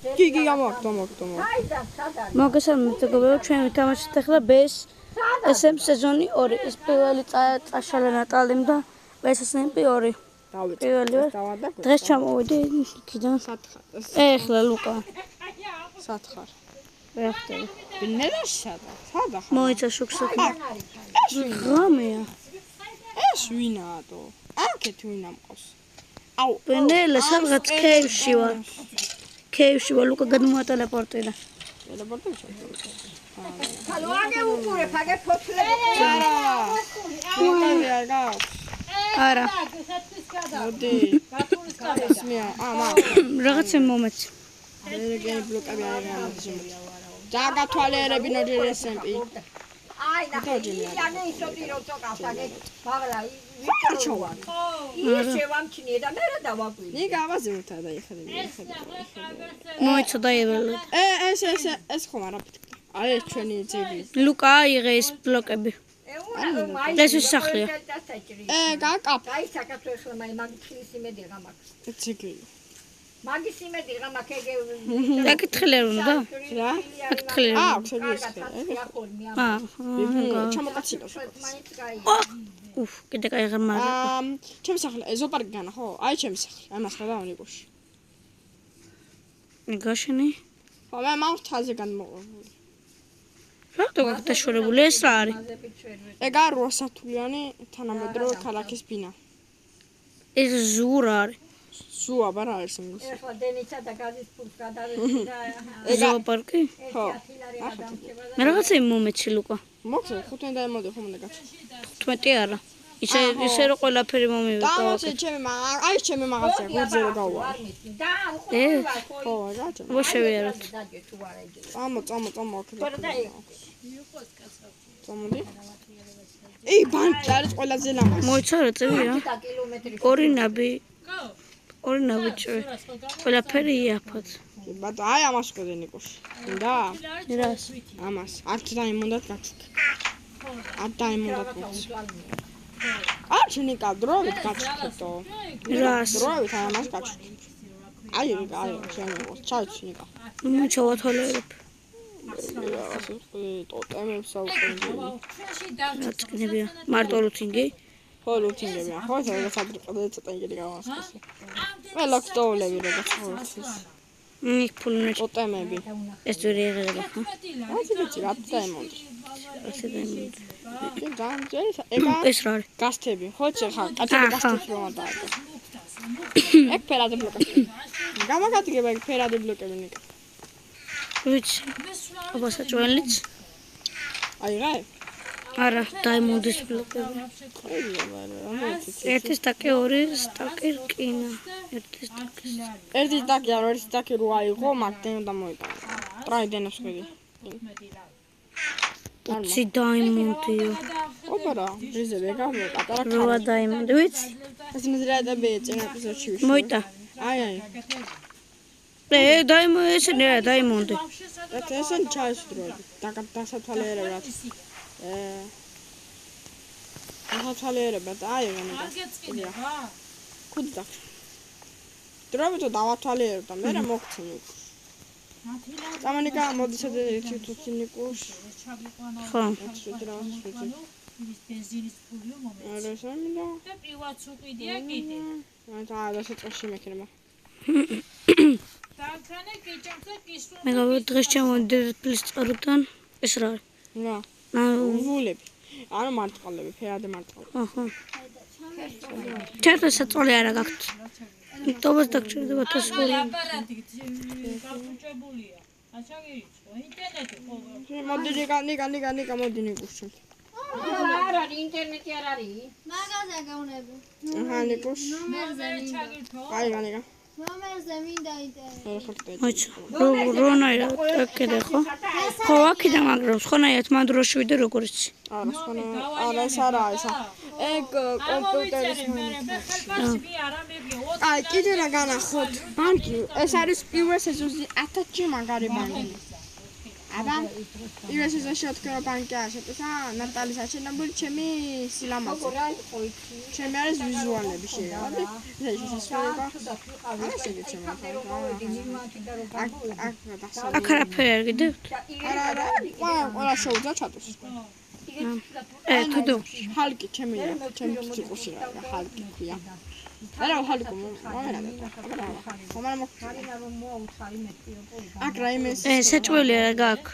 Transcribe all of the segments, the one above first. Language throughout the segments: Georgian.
გიგი გამოგდო. მოგესალმებით მეგობრებო, ჩვენ ვითამაშეთ ახლა ბეს SM სეზონი 2. ეს პირველი წაშალა ნატალიმ და მესამე 2. პირველი დღეს ჩამოვიდი იქიდან. ეხლა ლუკა. სათხარ. ვეახტები. ბინელაშადა. სადა ხარ? მოიცა შუქსაკი. ღამეა. ეს ვინაადო? აქეთ ვინა მყავს? აუ, ბინელა სადღაც კეივში ვარ. კეივში ვარ, ლუკა გადმოატელეპორტირა. ტელეპორტირა. ხალოაგე უყურე, ფაგე ფოთლები. არა. მოდი. გასმია. რაღაცა მომეც. ეგენი ბლოკები არის ამაში. დაგათვალიერები ნოჯერესემპი. აი, ნახე, ისოდი რო წოყავსაგე, მაგრამ ვიჩოვა. ისე ვამჩნიე და მე რა დავაკვირდი. ნიგა ავაზევთა და იხადე. მოიცა დაიველა. ეს ხომ არა ფიქრე. აი ეს ჩვენი ძები. ლუკა აიღე ეს ბლოკები. ეს ის სახლია. გაკაფ. აი, საქართველოს ხლა მაგის იმედი გამაქვს. ძიგი. მაგის იმედი გამაქვს ეგ. აკითხილე უნდა? რა? აკითხილე. ჩამოკაცილო. უფ, კიდე კაი ღრმა. ჩემი სახლი ზოპარკი განა ხო? აი ჩემი სახლი. აი მას ხედავ ნიკოში. ნიგაშენი? ხო, მე მართალზე განმოყოლებული. რატო გაგდაშორებული ეს რა არის? ეგ არ 8 სართულიანი თანამედროვე ქალაქის ბინა. ეს ზურა არის. ზუა ბარა არის ინგლისში. ეხლა დენიცა და გაზის ფულს გადავედი და ზოოპარკი? ხო. მე რაღაცა მომეცი ლუკა. მოხდა 5 დაემოდე ხომ უნდა გაჩ. 15 არა. ისე რომ ყველაფერი მომივიდა. და ჩემი აი ჩემი მაღაზია გვერდზე რო გაუვა. ხო, რა ჩემ. ვაშევიეროთ. წამო წამოდი. ей, ბანკი არის ყველაზე ლამაზი. მოიცა რა წევია? 2 ნაბი. 2 ნაბი ჭვე. ყველაფერი იაფად. ბატონო, აი ამას ყოდე ნიკოში. და? რას? ამას. არც დაიმონდათ გაჩუქ. არ დაიმონდათ გაჩუქ. არჩ ნიკა დროებით გაჩუქეთო. რას? დროებით ამას გაჩუქ. აი, შემოვა. ჩაიჩი ნიკა. ჩავათვალიერებ. ტოტემებს აუყენდი. რატკნებია? მარტო ლუთინგი? ხო, ლუთინგებია. ხო, ეს ადრე ცოტა იგი გავასწრე. მე ლოქტოულები როგორც ხორცის. იქ ფულნე ტოტემები. ეს ძვირი იღება ხო? აი, რა დაემონდი. ასე დაიმონდი. ეს რა არის? გასთები. ხო, ხა, კაცები გასთებს რომ ადაა. ეგ ფერადი ბლოკები. გამაგადგება ეგ ფერადი ბლოკები ნიკა. ვიცი. აბა საჭველიც? აი რა? არა, დაიმონდის ბლოკები. ერთი სტაკი, 2 სტაკი რკინა. ერთი სტაკი რო აიღო, მაგდენ უნდა მოიტანო. ტრაიდენებს ხედი. უცი დაიმონდიო. ოპარა, ბრიზები გამო, პატარა ქარი. რა დაიმონდი, ვიცი? ეს მზრადები წინ ეპიზოდში ვიშ. მოიტა. აი. ესენი რა დაიმონდი. ესენი ჩაისდროდი. დასათვალიერებლად. დასათვალიერებლად აიღე. კუდდა. დროებით დავათვალიერებ და მე მოგცინი. წამანიკა მოდისადე ერთი თუთინიკუშ. ხო. ბენზინის ფულიო მომეც. არა სამიდა. და პრივატს უყიდია კიდე. და დასაწყისში მექნება. დანქანე კიჭამს და კისრო. მე დღეს ჩამოვიდი პლის წყაროდან. ეს რა არის? რა? ვულები. ანუ მარტყალები, ფერადი მარტყალები. აჰა. ჩერტა საწოლი არა გაქვთ. ტობას დაგჭირდება თასული. აპარატი გაფუჭებულია. აჩაგერიჩო, ინტერნეტი ხო. მოდი ნიკა მოდი ნიკუში. არ არის ინტერნეტი არ არის. მაგაზე გავნები. აჰა ნიკუშ. აი განიკა. ნომერზე მინდა ინტერნეტი. მოიცა. რონაირა აკეთე ხო? ხო, აქედან მაგრობს. ხონაიათ მან დროში ვიდე როგორ იცი? არა, ეს არა ეს. ეგ კომპიუტერის აი, კიდე რა განახოთ. ბანკი, ეს არის პირველ სეზონზე 1000-ში მაგარი ბანკი. აბა ირეს ეს შეთქერო ბანკი აღშეტესა ნატალის აჩენებული ჩემი სილამაზე ჩემი არის ვიზუალები შეგვიდი აქ არაფერი არ გიდევთ? არა ყველა შოუძა ჩატოს თუდო ჰალკი ჩემი ციკუში რა ჰალკი ქვია არა ჰალკი აქ რაიმეს საჭველი არა გაქვს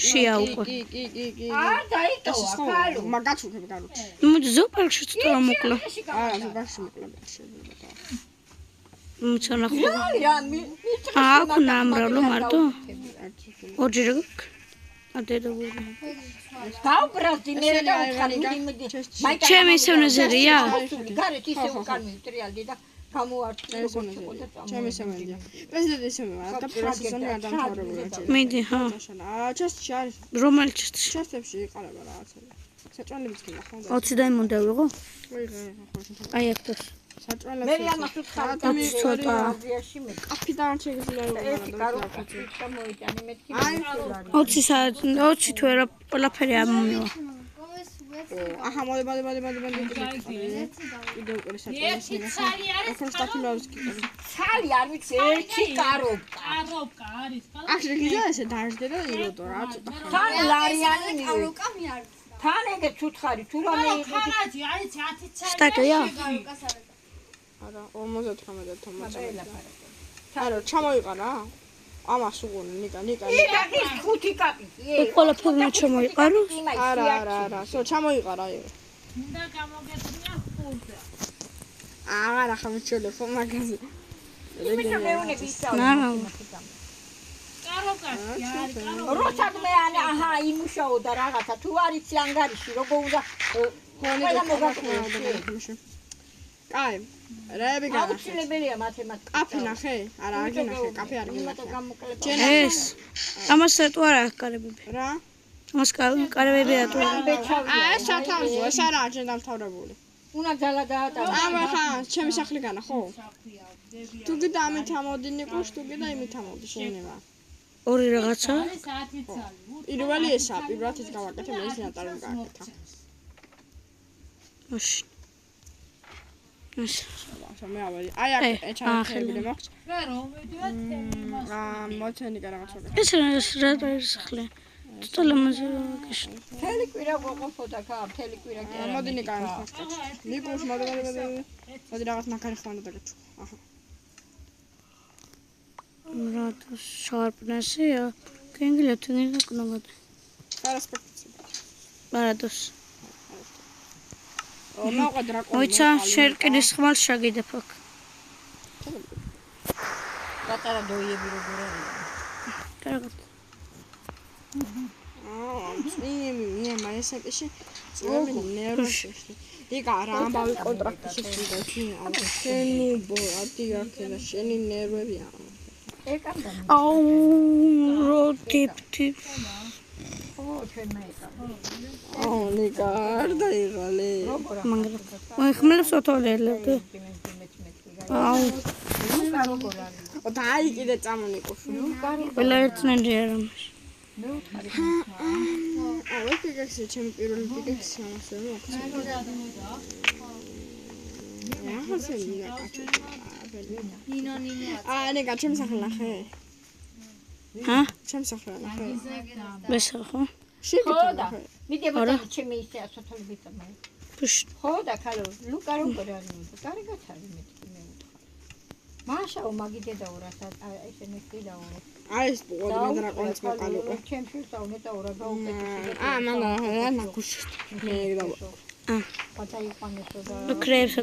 შია უკვე კი არ დაიტოვა ხალო მაგაც უკვე გარო მოდი ზოპალში ცოტა მოკლა არა ზოგადად მოკლება შეიძლება მოცანა ხო რა აქ ნამრავლო მარტო ორჯერ გაქვს ადედებული დავბრალდი მე და უხარი იმედი ჩემი სევნეზერია გარეთ ისე უკან მიტრიალდი და გამოართი ჩემი სემენდია პრეზიდენტი სემენია და პირველ სეზონი არ დამთავრებულა მიდი ხა ჩესტში არის რომელი ჩესტში ჩესტებში იყარება რაღაცა საჭვალებიც გინდა ხო 20 დაიმონდა ვიღო აი აქ დას საჭვალებს მე ამას უცხარი ცოტა აზიაში მე კაფი და შეიძლება ერთი კაროფი ჩამოიტანე მეთქი 20 საათი 20 თუ არა ყველაფერი ამომივა აჰა მოდი კიდე უკვე საჭვალებს ცალი არის ოქროს დაფილავს კიდე ცალი არ ვიცი ერთი კაროფკა კაროპკა არის აქ შეგიძლია ესე დაждე და იროდო რა ცოტა თან ლარიანი მივე თავროკა მე არ თან ეგეც უცხარი თუ რამე ხარაჯი არის 10 ცალი სტაკია არა 59 არა ჩამოიყარა ამას უყურე ნიკა ის ხუთი კაპიტი ყველაფერი ჩამოიყაროს არა სო ჩამოიყარა აი უნდა გამოგეწია ხუთი აღარა ხამჩოლე ხო მაგაზე იმით მეუნები ისაუბრე კაროპკაში არის კაროპკა როცა მე აჰა იმუშაოდა რაღაცა თუ არიცი ანგარიში როგორ უნდა ყველა მოგაკეთე აი რეები განა აუცილებელია მათემატიკა კაფე ნახე არა არ გინახე კაფე არ გინახე ეს ამას რატო არ აქვს კარებები რა ამას კარებები რატო არ ეს სათავზო ეს არა აჯენ დამთავრებული უნდა ძალა დაატავა ამა ხა ჩემი სახლი განა ხო თუ გიდა ამით ამოდინი ყუშ თუ გიდა იმით ამოდი შეიძლება ორი რაღაცა არის 10 ცალი პირველი ესა პირველად ის გავაკეთე მე ის ნატალიმ გააკეთა მაშინ მე ავედი აი აქ ეჩახედე მაქვს რა რომ მიდივარ თემი მოწენი რაღაცა ეს რა სახლი ცოტალამაზე გიშ თელი კვირა გოყოფოდა ხა თელი კვირა კი არა მოდი ნიკანი ხარ ნიკუშ მოდი რაღაც მაგარი ხვანდა დაგეჩუ აჰა რატო შარპნესია კენგლია თუნი ნაკნოგად პარასპექტი ბარადოს მოყვა დრაკონი მოიცა შერკინის ხმალ შაგიდებ აქ პატარა დოიები როგორ არის კარგად მე მაისაკში წვევი ნერვში იგა რა ამბავი კონტრაქტი შეგვიდა ჩინო შენი ბორატი აქე და შენი ნერვებია აუ როტიპტი აუ ნიკა არ დაიღალე მაგრამ ხმლებს ოთოლელებდი აუ დაი კიდე წამონიკო ყველა ერთნაირი არა აუ ეგექსი ჩემი პირველი ეგექსი ამასე მოხდა ახლა ნიკა კაჩო ნინო ნიკა ჩემი სახლი ნახე ჰა ჩემი სახლი ნახე ბესა ხო ხოდა მიდებოდა ჩემი ისე ასოთოლები წამე ფუშ ხოდა ქალო ლუკა როგორ არის კარგად არის მეთქი მე უთხარ მაშაო მაგიდე და ურასაც ესე ნექი და ურა აი ეს პოდი მე დრაკონიც მოკალიყო ჩემში საუნე და ურა გაუკეთე მან რა ნაკუში მე და პატაი ხანესო და კრეებსა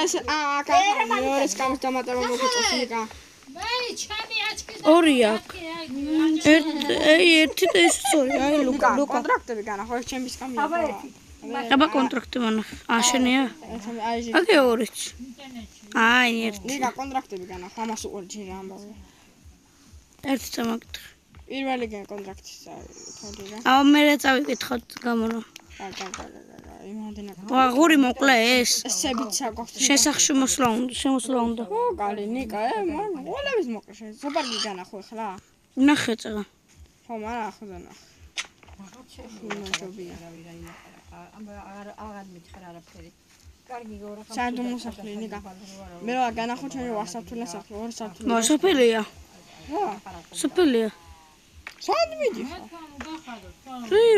ეს აკა მეორის კამს დამატება მოგიწევს ნიკა მე ჩემი აჩქი ორი აქვს ერთი და ეს ორი აი ლუკა კონტრაქტები განა ხო ჩემის კამია აბა კონტრაქტი მანა აშენია აი აგე ორიც აი ერთი ნიკა კონტრაქტები განა ხო ამას უყურე ჯერ ამბავი ერთი წამაკითხე პირველი კონტრაქტის თორე რა აუ მე რა წავიკითხოთ გამო რა იმადენა. აღური მოკლა ეს. ესებიც აქვს. შესახში შემოსვლა უნდა. ო, კალი ნიკა, მან ყველების მოკლა შენ. ზოპარკი განახო ხლა. ნახე წაღა. ხო, მარა ახლა დანახ. მაშობია. აღარ მითხრა არაფერი. კარგი გორა ხა. საერთო მოსახლე ნიკა. მე რა განახო ჩემი ვასაფრთხილე სახლი, ორი საფრთხილე. მოსაფელია. რა? სოფელია. სად მიდი?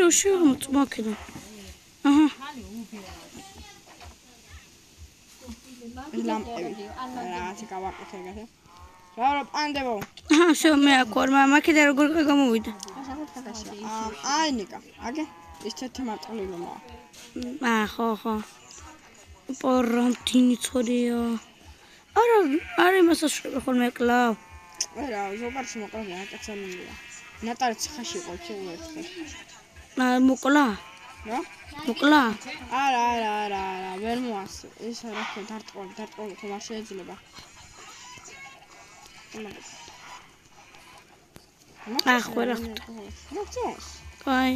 რო შემოწმაკედა. აჰა. ლამპები. რა გავაკეთე გასა. რა პანდებო. აჰა, შო მე აქორმა მაკედა როგორ გამოვიდა. აი ნიკა, აგე ის თემატყლილოა. ხო. პორანტინი წორია. არა მასაშრე ხოლმე კლავ. რა, ზოგადად მოკლია, კაცანია. ნატალი ციხაში იყო ცეუერთხე. მოკლა. რა? მოკლა. არა, ვერ მოას. ის რა ხო დარტყოლ ხომ არ შეიძლება. ახლა მოწოს. აი.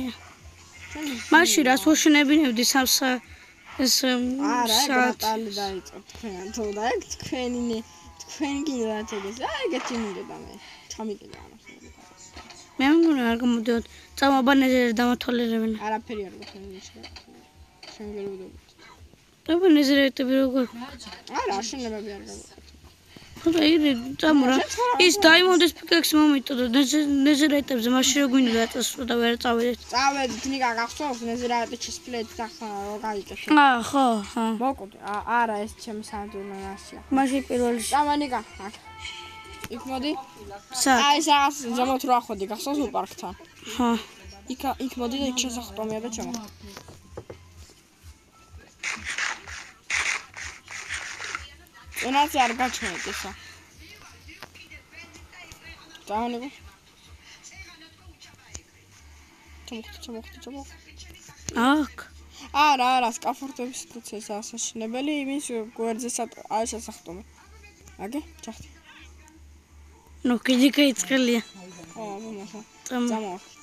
მაშინ რას ვაშენებინებდი სამსა ეს არა, ნატალი დაიწყო თქვენ. თუ და ეგ თქვენი გინდათ ეგეს. აი ეგეთი მინდოდა მე. ჩამიკიდა ამას. მე მგონა არ გამოდიოდ. წამაბანეზერე დამათვალიერებინა. არაფერი არ გქონია შენ ვერ უდობთ. აბანეზერეტები როგორ? არა, აშენებები არ გავაკეთე. ხოდა ირე წამორა. ის დაიმონდეს პიკექს მომიტოდა ნეზერეტებზე მაშინ რო გვინდა დაწესო და ვერ წავედით. წავედით ნიკა გახსოვს ნეზერეტი ჩისპლეთ ახლა რო გაიკეთე. ხო. მოკვდი. არა, ეს ჩემი სანდურნასია. მაშინ პირველი. წამა ნიკა. იქ მოდი. სად? აი ეს რაღაც ზემოთ რო ახვედი გახსოვს უპარკთან. ხო. იქ მოდი და იქ შესახტომია და ჩემო. ენაცი არ გაჩვენეთ ესა. დავნებო. ჩამოხდი. აქ. არა, სკაფორდების პროცესი ასაშენებელი იმის გვერდზე აი შესახტომი. აგე, ჩახდი. ნუ კიდე გაიწყელია. ხო, მომახა. წამოხდი.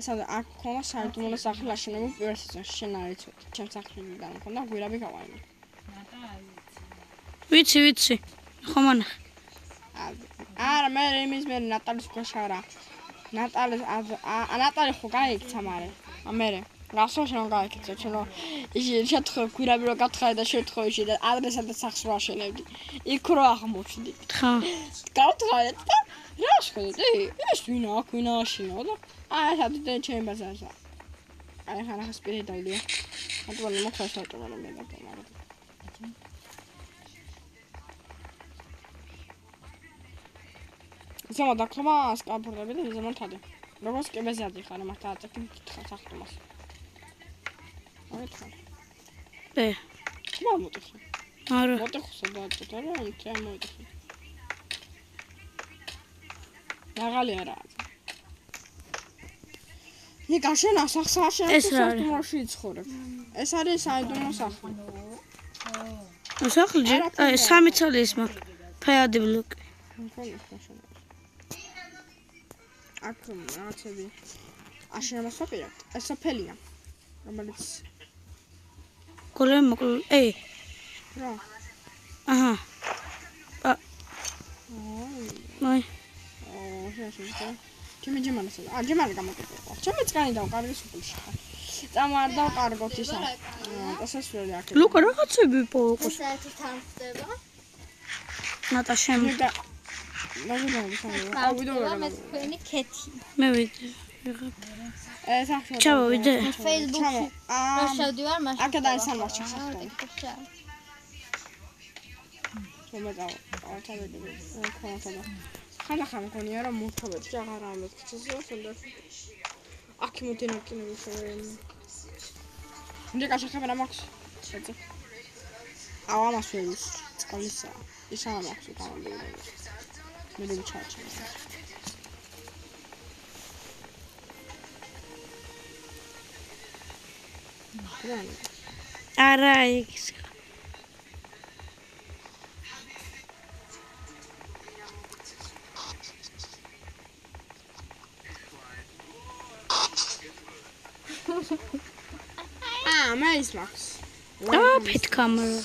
ესადა აქ ხომა საერთო სახლი აშენებულ პირველ სეზონში შენ არ იცოდი. ჩემს სახლიდან მქონდა გვირაბი გავაიმე. ვიცი. ხომანა. არა, მე იმის მე ნატალის გაშარა. ნატალი ხო გაიქცა მარე. ამერე. გასო შენ გაიქცა, ჩენო. ისე შეთხო გვირაბი რო გათხარა და შეთხო ისე და ადრესად სახლს რო აშენებდი. იქ რო აღმოჩნდი. ხო. გავთხარეთ და რა შეხედე? ეს ვინა აშენო და აი სადე ჩემ ბაზარზე. აი ხანა ხსპირი დავდია. ატვალი მოხდა საჭმელი მე და მაგათ. ზემო დაქრომა სკაფორდები და ზემოთადი. როგორც კებეზადი ხარ მართა აწევდი სახტომას. აითხარ. მოტიხე. არა. მოტიხე და არა, იქა მოტიხე. დაღალი არა. ნიკა შენ ასახსაშენ სასტუმროში იცხოვრებ. ეს არის საიდუმლო სახლი. სახლი? აი, 3 წელი ის მაქვს. ფეადი ბლოკი. აქ რაღაცები აშენება სოფია. ეს სოფელია. რომელიც კოლემ რა? აჰა. აი. შეაშენე. ჩემი ჯემანასა. ჯემანი გამოკეთე. ჩემი წკანი და კარგი სოფელში ხარ. წამარ და კარგოთ ისა. დასასვლელი აქ. ლუკა რაღაცები პოყოს. საერთოდ თანხდება. ნატაშემ. მე თქვენი ქეთი. მე ვიდე. ეს ახლა ჩავიდე. Facebook-ში რა შევდივარ მაშინ. აქედან სამარჩა სახტო. ხოჭა. მომეწავა. ჩავიდე. ხოთადა. ხან მქონია რომ მოთხოვეთ და აღარ ამეთქცეს სულ. აქ მოდენაკინები შევენ. ნე კაშახება მაქვს. შეძე. ამას ვეის. წყალისა. ის ამაქვს თავამდე. მე δεν ჩაჩა. არა ის. მე ის მაქვს. ფეთ კამერა.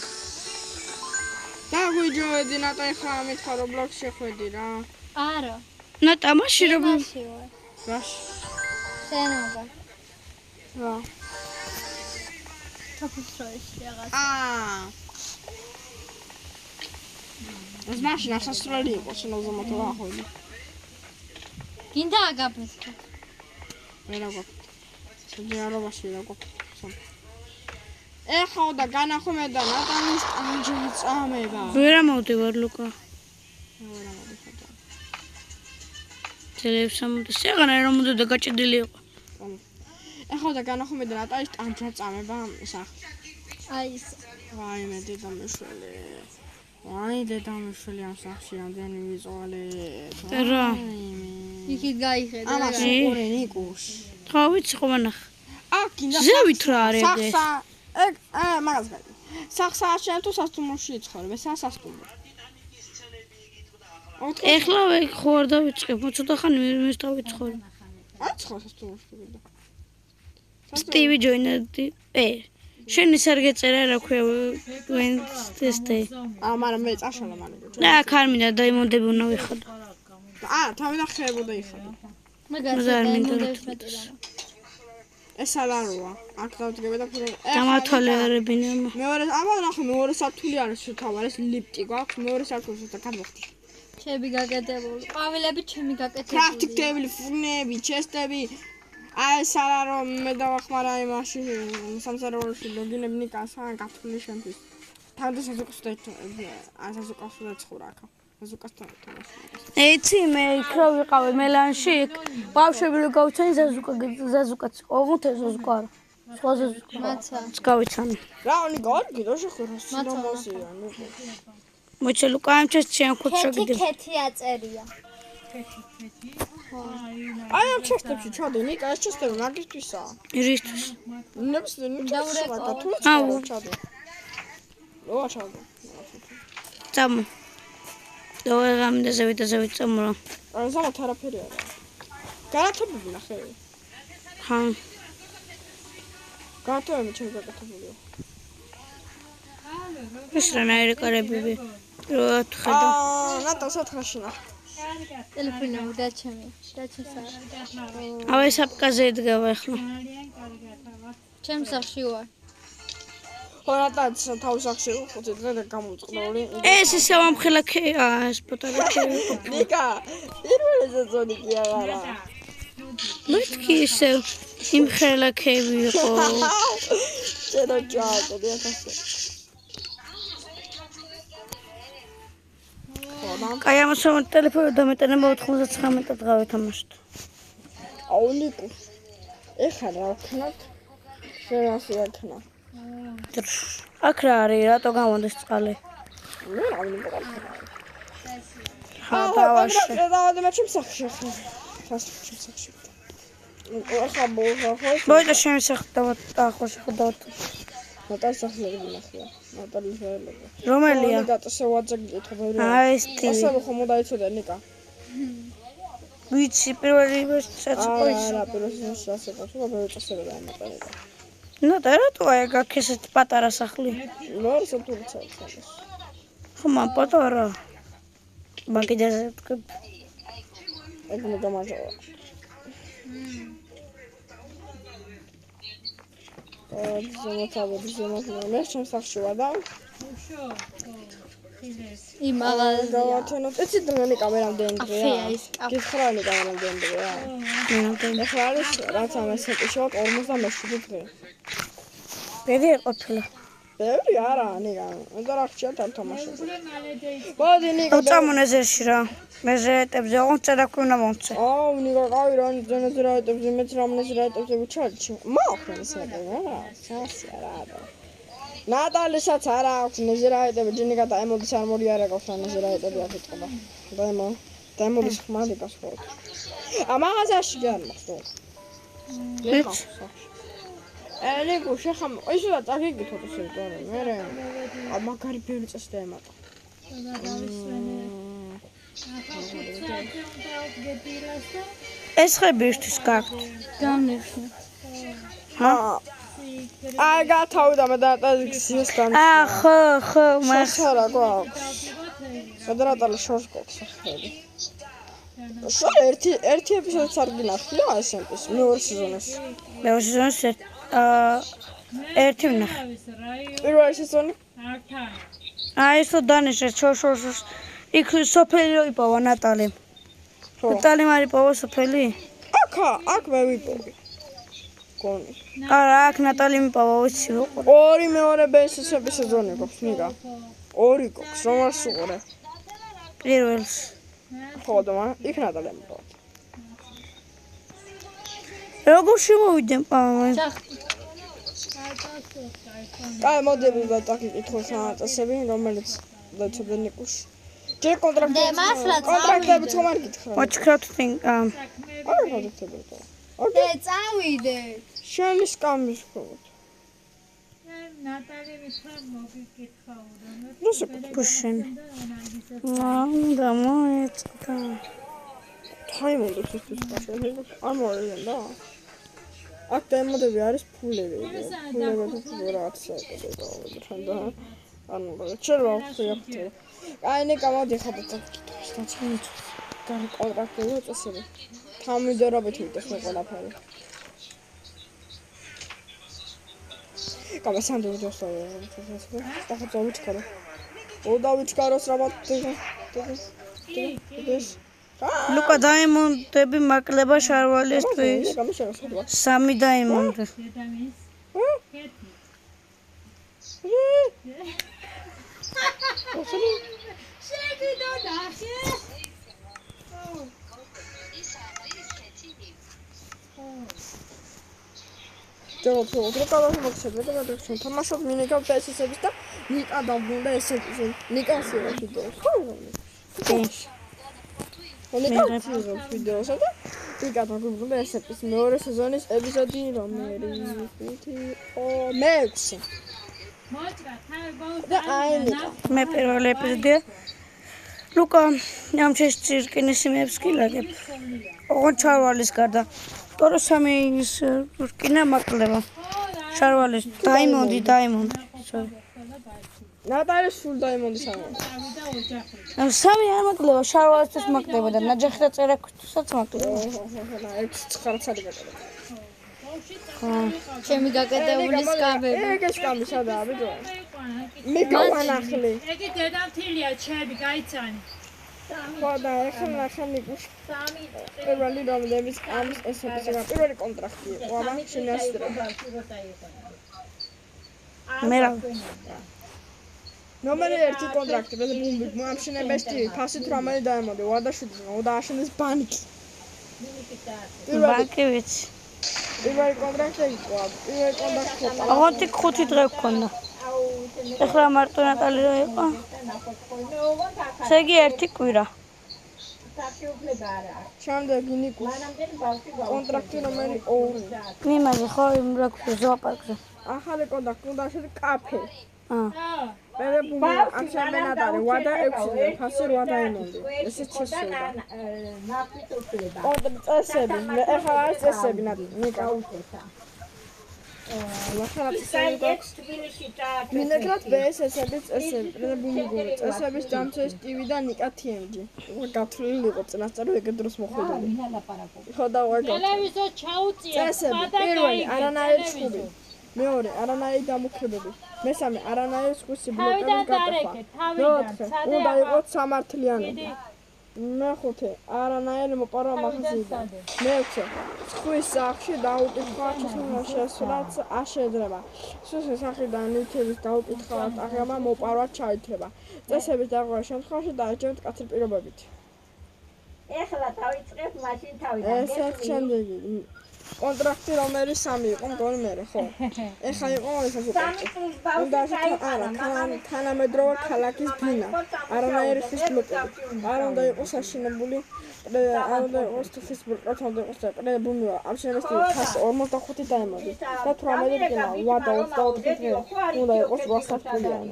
დაგვიჯოვედი ნატა ხა მითხა Roblox-ში ხვედი რა. არა. ნატა მაშინ რომ მაშინ ვარ. რაში? შენობა. რა. თოფისროში რაღაც. ეს მაშინ ასასრული იყო, შენოზე მოთო ახოვდი. გინდა აგაფესკა. მე რა გვაქვს? შეჯერობაში რა გვაქვს? ეხო და განახმე და ნატანის ანჯელი წამება. ვერა მოვდივარ ლუკა. ტელევიზიამდე საღანა რომ მოდოდა გაჭედილი იყო. ეხო და განახმე და ნატანის ანჯელი წამება სახში. აი ეს. ვაი მე დედამიშვილი. ვაი დედამიშვილი ამ სახში რამდენი ვიწვალე. რა. იქით გაიხედა. ამაში ყურე ნიკუშ. ხო ვიცი ხო მანახ. აქ გინდა ზევით რა არის ეს? მაგას გაი. სახსა შენ თუ სასტუმროში იცხოვრე, მე სასტუმრო. ეხლა ხო არ დავიწყებ, ცოტა ხანი მის დავიწყორი. აი ხო სასტუმროში გიდა. სტივი ჯოინერდი. შენი სერგეწერა რა ქვია ვენსტესტე. მაგრამ მე წაშალა მანეკე. და ქარმინა დაიმონდები უნდა ვიხადო. თავიდან ხერებოდა იხადო. მაგარ მინდა ეს ალაროა. აქ დავდგები და ფრო. დამათვალიერებინე. მეორე ნახე მეორე სართული არის თავარ ეს ლიფტი გვაქვს მეორე სართულში და გადმოხდი. ჩემი გაკეთებული. ყვავილები ჩემი გაკეთებული. პრაქტიკები, ფურნები, ჩესტები. აი ეს ალარო მე დავახმარა იმაში სამსაროში ლოგინები ნიკასან გათვლილი შემთვის. თავდას აზუკასთან აზუკასთან ცხოვრა აქ. აზუკასთან თამაში. ეცი მე იქ რა ვიყავი მელანში იქ ბავშვები რო გავიცანი ზაზუკაც ოღონდ ზაზუკა არა სხვა ზაზუკა მაცა გავიცანი რა ნიკო გიდო შეხერა სინომოზია ნიკო მოჩე ლუკა ამ ჩეს ჩემ ხუჩა გიდე ქეთი აწერია აი ამ ჩესტებში ჩადე ნიკა ეს ჩესტები მაგისთვისაა ირისთვის ნებს ნიკა თუ ჩადე რო ჩადე წამო დავეღამ და ზევით წამო აი ზამოთ არაფერი არა გარათობები ნახე ხა გარათობები ჩემი გაკეთებულია ეს რანაირი კარებები რო ხედა ნატა სათხაში ნახე ტელეფონი დაჩემი დაჩესა ავე საფკაზე იდგება ახლა ჩემ სახში ვარ ხონატა თავის ახში ხუთი დღე გამოწყდორი ეს ისე ამხელაქია ეს პოტალაკი ნიკა პირველი სეზონი კი აღარა მეთქი ისე იმხელაქები იყო წერო ჯააკო დიახასე კაი ამას რომ ტელეფონი დამეტანა 99 დღე თამაშობ აუ ნიკო ეხლა რა ვქნათ შენასი ვქნა აქ რა არის რატო გამონდეს წყალი მე რა ვინმე ხა დავაშე დავადე მე ჩემს სახში ჩემს სახში ახლა მოიდა შემისახ დავახოშ ხდავთ ნატალ სახში ნახია ნატალი ხელები რომელია გატოსე ვაძაკი ეთქობები აი ეს ტივი ასე ხომ დაიცოდა ნიკა ვიცი პირველი საწყვეტი არა პირველი საწყვეტი ვაბერე წასება და ნატალი ნუ და რატო აი გაქ ესეთ პატარა სახლი მეორე სართული წავიდა ხო მან პატარა მაგიდაზე ეგ მე დამაჟავა ზემოთავები მე ჩემს სახში ვარ და იმაღალია გავათენოთ ეცი დღენი კამერამდენ დღეა აფია ის გიხრალი კამერამდენ დღეა ეხლა არის რაც ამას ეტიშოთ 57 დღე ბერი ყოფილა ბევრი არა ნიკა და რა ხჩია თამაშობ მოდი ნიკა წამონეზერში რა მეზრაეტებზე ოღონდ წერაქვი უნდა მომცე აუ ნიკა ყავი რა ზერაეტებზე მეც რამნეზრაეტებზე ვიჩარჩი მაოხრეს რა სასი არა ნატალისაც არა აქვს ნეზრაეტები ჯინიკა და ემოდის არ მორიარა გავს რა ნეზრაეტები აფეთყობა და ემოდის ხმალი გასხოთ ამაღაზიაში გარ მოხდო ეს ნიკო შეხამ ისე და წაგიგითო ეს ისტორია მე მაგარი ბევრი წესი დაემატა ეს ხები ისთვის გაქვთ გამნიხნე ჰა აი გათავდა მე დატაზიქს გან. ხო, მას ხარა გვაქვს. გადარატალი შორს გვაქვს ახალი. შო ერთი ეპიზოდიც არ გინახია SMP-ს მეორე სეზონის. მეორე სეზონის ერთი ვნახე. პირველი სეზონი? აი ეს დანიშნე შორს იქ სოფელი რო იპოვა ნატალი. ნატალი მარიპოვა სოფელი? აქ მე ვიპოვე. გონი. არა, აქ ნატალი მიპოვა ვიცი ვიყო. ორი მეორე BSS-ების სეზონი გვაქვს ნიგა. ორი გვაქვს, რომელს უყურე? პირველს. ხო და იქ ნატალი მიპოვა. როგორ შემოვიდე პავე? აი მოდები და დაგიკითხოს წესები, რომელიც დაჩვენე ნიკუში. ჯერ კონტრაქტები თომ არ გითხრა. What crowd thing? არა კონტრაქტები თო. დე წავიდე. შენი სკამის ხო. ნატალი მითხრა მოგიკითხაო და მე Pushing. და მოეწყდა. თაიმონდებს ეს პაშენი. არ მოერენდა. აქ დემოდები არის ფულები. ფულები რაღაც საკეთება. თუნდა ანუ შეიძლება ხიახტე. აი ნიკა მოდი ხაბეთ სტაციონი. და კონტრაქტები წესები. თამიდერობით ვიტეს მე ყველაფერი. გამასანდო ვიდეოსა. ახლა დავიჩქარო. დავიჩქაროს რა ეს Luka დაიმონდები მაკლება შარვალისთვის. 3 დაიმონდი. შეგიდო ნახე. თამაშობ მინიკა PSS-ების და ნიკა დავბრუნდა ესე ნიკას ვიდეოს. ვიდეოსა და ნიკა დავბრუნდა ესეპის მეორე სეზონის ეპიზოდი რომელი მე-6. და აი ნიკა მე პირველი ეპიზოდია. Luka ამ ჩერკინის იმებს კილაგებ. ოღონდ შარვალის გარდა. Τώρα სამი ის რკინა მაკლება. შარვალის დაიმონდი. ნატალი სულ დაიმონდი სამი. სამი არ მაკლება, შარვალისთვის მაკლება და ნაჯახი და წერაქვთვისაც მაკლება. 6-9 წელი გაკეთე. ჩემი გაკეთებული სკამები. ეგ სკამი სადაა ბიჭო? მე გავანახლე. ეგი დედამთილია ჩემი, გაიცანი. ხო და ახლა ნიკუში. პირველი რომლების ამის ესეპის პირველი კონტრაქტი იყო, აბა შენასწრება. მე რა ნომერი 1 კონტრაქტი, მე ბუმბი, მომშენებესტი, ფასით რომელი დაემოდე, ვადაშვილი, დააშენეს ბანკი. ბანკი ვიცი. პირველი კონტრაქტი იყო, პირველი კონტრაქტი. ოღონდ 5 დღე გქონდა. ეხლა მარტო ნატალი რა იყო? ესე იგი 1 კვირა. შემდეგი ნიკუს კონტრაქტი ნომერი 2. იმაზე ხო იმ რა ქვია ზოოპარკზე. ახალი კონტრაქტი უნდა შედი კაფე. მე ბუმბი, აქ შემენატარი, ვადა 6 დღე, ფასი 8 დაემონდი. ესეც შესულდა. წესები, მე ახლა არის წესები ნიკა. მინეკლად BSS-ების წესები, მე ბუმბი, წესების დამცველი ტივი და ნიკა TMG. გათვლილი იყო წინასწარ ეგ დროს მოხვედრილი. ხო და ვაგა. ტელევიზორ ჩაუწია. წესები, პირველი არანაირი ჩხუბი. მეორე არანაირი დამუქრებები. მესამე არანაირი სხვისი ბლოკების გატეხვა. მეოთხე უნდა იყოს სამართლიანობა. მეხუთე არანაირი მოპარვა მახასიათებელია. მეექვსე სხვის სახში დაუკითხვა შესვლაც არ შეიძლება. სხვის სახიდან ნივთების დაუკითხვა აღება მოპარვა ჩაითრება. წესების დაღუპვის შემთხვევაში დააჯეროთ კაცრი პირობებით. ეხლა დავიწყებ მაშინ თავიდან. ესეც შემდეგი კონტრაქტი რომელიც 3 იყო მგონი მე ხო ეხლა იყო ესეც უნდა არა თანამედროვე ქალაქის ბინა არანაირი ხის ბლოკები არ უნდა იყოს აშენებული არ უნდა იყოს ხის ბლოკები არ უნდა იყოს ბუმბი ამ შემოსტი 45 დაემოდი და 18 დღეა ვადა 24 დღე უნდა იყოს 800-იანი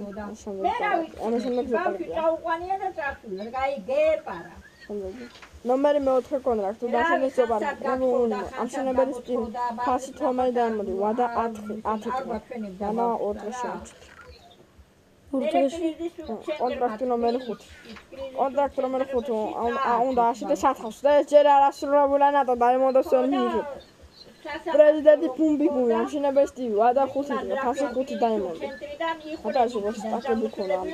მე რა ვიცი, ჩაუყვანია და წასულა, გაიგე პარა. ნომერი მეოთხე კონტრაქტი დაშენების ზობარი ამ შენებელის ფასი თომერი დაემოდი ვადა 10 დღე დანა 2 დღე კონტრაქტი ნომერი 5 კონტრაქტი ნომერი 5 უნდა აშენდეს სათავსი და ეს ჯერ არ ასრულებულა ნატო დაემოდოს ვერ მიიღო პრეზიდენტი ფუმბი ამ შენებელის ტივი ვადა 5 დღე ფასი 5 დაემოდი ატაში ვარ სტატები ქონა ამ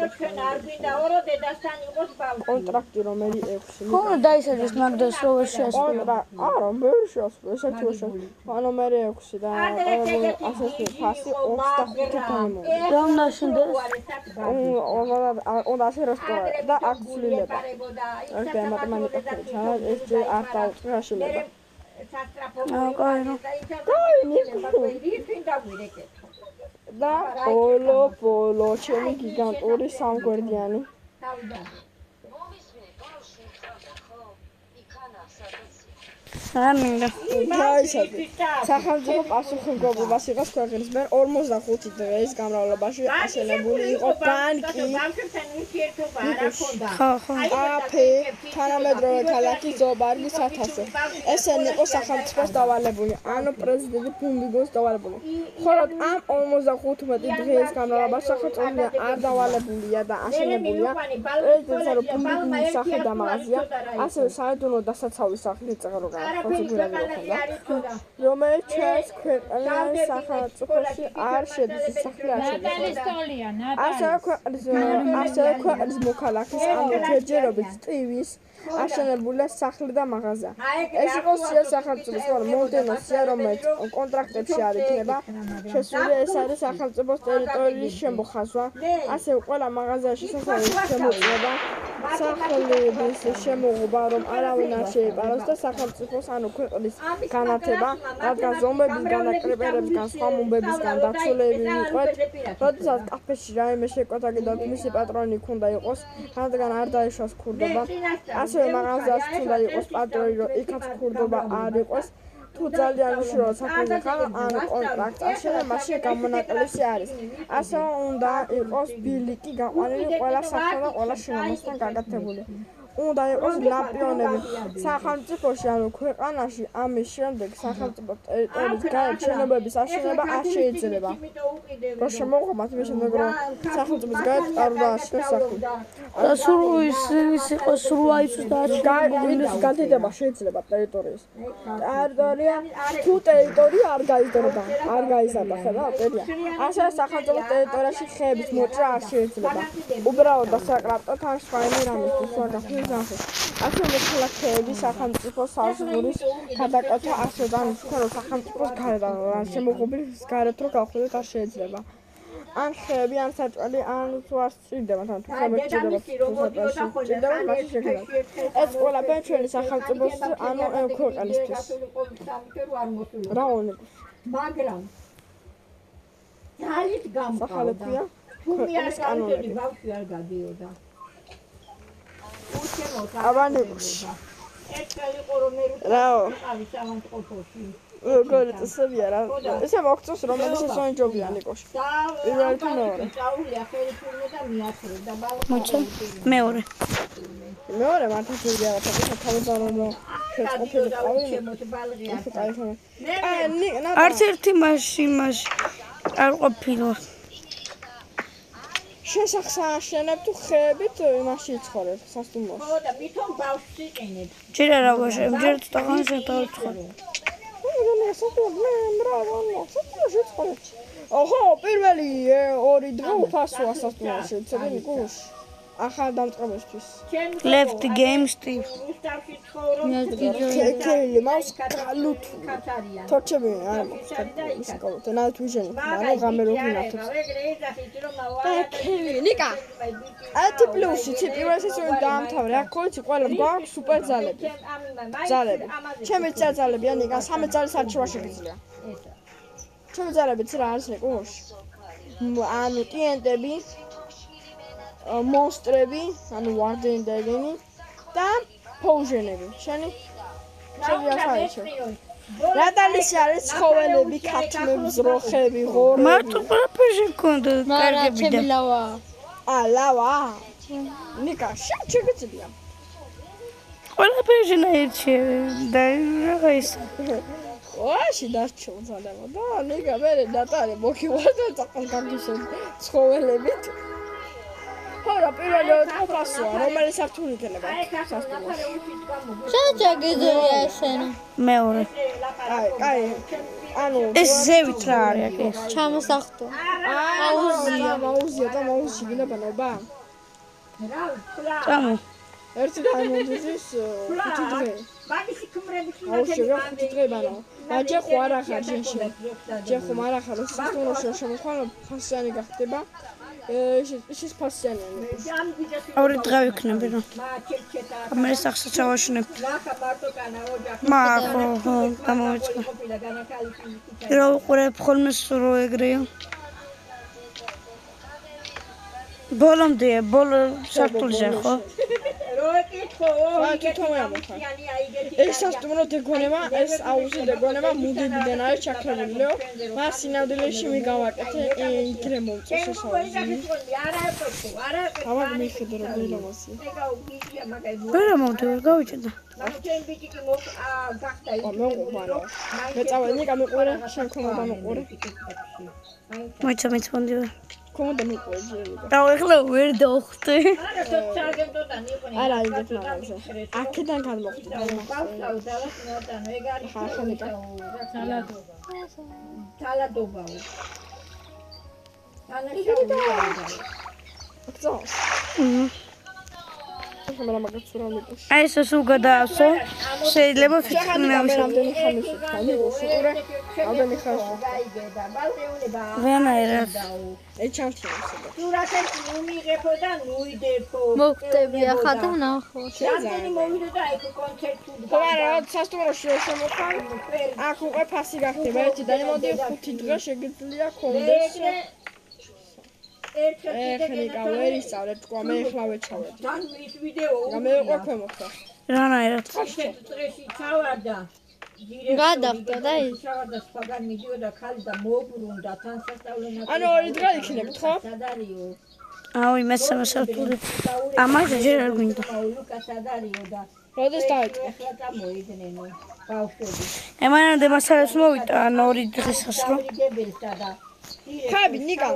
კონტრაქტი რომელი 6 ხო დაისაჯეს მაგდას რო ვერ შეასრულა არა ვერ შეასრულა ესეთი ვაშა ნომერი 6 და ასეთი ფასი 25 დაემოდი რომ ნაშენდეს უნდა ასე რესტორანი და აქცვლილება ეს მათემატიკა ეს არ დაუწყრაშილება და პოლო ჩემი გიგანტური სამგვერდიანი ამინდა გაიცადე სახელმწიფო პასუხისმგებლობას იღებს ქვეყნის მიერ 45 დღის განმავლობაში აშენებული იყო ბანკი აფ თანამედროვე ქალაქის ზოობარგის სათავსო ესენი იყო სახელმწიფოს დავალებული ანუ პრეზიდენტი ფუმბიგოს დავალებული ხოლო ამ 55 დღის განმავლობაში სახელმწიფო არ დავალებულია და აშენებულია პრეზიდენტის რო ფუმბიგის სახე დამაღაზია ასევე საიდუმლო დასაცავლის სახლი წეღრო რომელიც ჩვენს ქვეყნის სახელმწიფოში არ შედის სახელი არ შედის ასევე ქვეყნის მოქალაქის ანუ ჯერჯერობით ტივის აშენებულია სახლი და მაღაზია ეს იყო სია სახელმწიფოს მონტენოს სია რომელიც კონტრაქტებში არ იქნება შესული ეს არის სახელმწიფოს ტერიტორიის შემოხაზვა ასევე ყველა მაღაზიაში შესაძლოა შემოწმება სახლების შემოღობა რომ არავინ არ შეიპაროს და სახელმწიფოს ანუ ქვეყნის განათება რადგან ზომების განაკრებების სხვა მომბებისგან დაცულები ვიყოთ როდესაც კაფეში რაიმე შეკვეთა და მისი პატრონი ქონდა იყოს რადგან არ დაეშვას ქურდობა ასევე მაღაზიაში უნდა იყოს პატრონი რომ იქაც ქურდობა არ იყოს თუ ძალიან უშუალოდ საქმეზე ხარ ან კონტრაქტს აშენე მაშინ გამონაკლისი არის ასე უნდა იყოს ბილიკი გაყვანილი ყველა საქმე და ყველა შენამასთან გაკეთებული უნდა იყოს ლამპიონები სახელმწიფოში ანუ ქვეყანაში ამის შემდეგ სახელმწიფო ტერიტორიის გარეთ შენობების აშენება არ შეიძლება რომ შემოღო მათ მე შემდეგ რომ სახელმწიფოს გარეთ არ დააშენოს სახლი და სულ ის იყო სულ აიცოს და გაიგოს გადადება შეიძლება ტერიტორიის ტერიტორია თუ ტერიტორია არ გაიზარდა არ გაიზარდა ხედა წერია ასე სახელმწიფო ტერიტორიაში ხეების მოჭრა არ შეიძლება უბრალოდ დასაკრაპტო თან სხვა რამისთვის ვაგაფი ასე მოქალაქეები სახელმწიფო საზღვრის გადაკეთა ასე და თქვენ სახელმწიფოს გარედან შემოღობილს გარეთ რო გავხდეთ არ შეიძლება ან ხეები ან საჭველი ან თუ არ სწირდება თან თუ ხეები ჭირდება მაშინ შეგიძლიათ ეს ყველაფერი ჩვენი სახელმწიფოს ანუ ქვეყნისთვის რა უნებს მაგრამ ძალით გამყავდა თუ მე არ კანონები ბავშვი არ გადიოდა აბანებში რაო როგორ წესებია რა ესე მოგწოს რომელიც ესონი ჯობია ნიკოში პირველი თუ მეორე მეორე მართლა შეიძლება თავიდანვე შეწყობილი არც ერთი მაშინ არ ყოფილა შესახსენებ თუ ხეებით იმაში ცხოვრებ სასტუმროში ხო და მithom ბავშვი იყენებ ჯერ არა ვაშებ ჯერ თვითონ შევთავაზე ოჰო პირველი 2 დღე უფასოა სასტუმროში ცოტა გუშ ახალ დამწყებისთვის left game steve ქელი მას კალუთ თორჩები არ მოსკოვ და ნაუ თუჟენი ანუ გამეროგინათებს ქელი ნიკა ათი პლუსი პირველ სეზონი დაამთავრე აქ ხოიცი ყველა გვაქვს სუპერ ძალები ჩემი ძალებია ნიკა 13 ძალის არჩევა შეგიძლია ჩემი ძალებიც რა არის ნიკუშ ანუ ტიენტები მონსტრები, ანუ ვარდენი და ეგენი და ფოუჟენები. შენი შეიასაიჩო. რატალისი არის ცხოველები, ქათმები, ზროხები, ღორი. მარტო პროპეჟი კონდა კარგები და ლავა. ლავა. ნიკა, შეგიძლია. ყველაფერი შენაირჩევი და რა ის ვაში დარჩოთალებო და ნიგა მე ნატალი მოგივარდა წაყალგაგისო ცხოველებით. ხარა პირველი ოთხფასოა, რომელიც სართული გენება სასტუმროში. შეჯაგეძია ესენა. მეორე. კაი. ანუ ეს ზევით რა არის ეს? ჩამოსახტო. მაუზია და მაუზი გინებანობა. წამო. ერთი დაიმონდის 5 დღე. მაგისი ქმრები აუშევია 5 დღე ბანო. მაჯე ხო არ ახარ ჯენში. ჯე ხო არ ახარ სასტუმროში შემოხვალ ფასიანი გახდება. ეს ფასიანია. ორი დღე ვიქნები რა. მე სახსა ჩავაშნებ. მა ხო გამოვიწყე. რა უყურებ ხოლმე სურო ეგრეა. ბოლომდე ბოლო სართულზე ხო? ეს სასტუმრო დეგონება, ეს აუზი დეგონება მუდებიდან არის ჩაქრებულიო. მას სინამდვილეში მიგავაკეთე იქრე მომწეს ეს აუზი. ამაგ მიხედე რომ ბოლომასი. ვერა მომდევარ გავიჭედა. მე წავედი ნიკა მეყურე, შენ ხომ დამეყურე. მოიცა მეცმოდივარ. ხომ დამეყურე ჯერida. და ეხლა ვერ დავხვდე. არა იგეთ მაგაზე. აქედან გადმოხდი. თალადობაო. აკცო. ხომ მაგაც ურავნიპუში. აი ეს სულ გადაასო. შეიძლება ფიქრნევის რამდენი ხანი შეხანი უშურე. რამდენი ხანი. ვენაერად. ეს ჩამჩნია. სურათებს ნუმიღებო და ნუიდებო. მოხდები ახლა და ნახო. რამდენი მოვიდე და იქ კონცერტული. ხომ სასტუმროში შემოხვალ. აქ უკვე ფასი გახდება. ერთი დაიმოდი 5 დღე შეგიძლია ქონდეს. ეხლა ვერ ისწავლე თქვა მე ეხლა ვეჩავდი. თან ის ვიდეო მე უკვე ქვემოხდა. რანაირად. წრეში ჩავარდა. გადახდა და ის. ჩავარდა სხვაგან მიდიოდა ხალი და მოუბრუნდა თან სასწავლო. ანუ ორი დღე იქნებით ხო? სადარიო. აუი მესამე სართული. ამაზე ჯერ არ გვინდა. ლუკა სადარიო და როდეს დაიწყე? ეხლა წამოიდნენ ბავშვები. ემანამდე მასალას მოვიტა ან ორი დღისას რო. დებელსა და ხაბი ნიკა.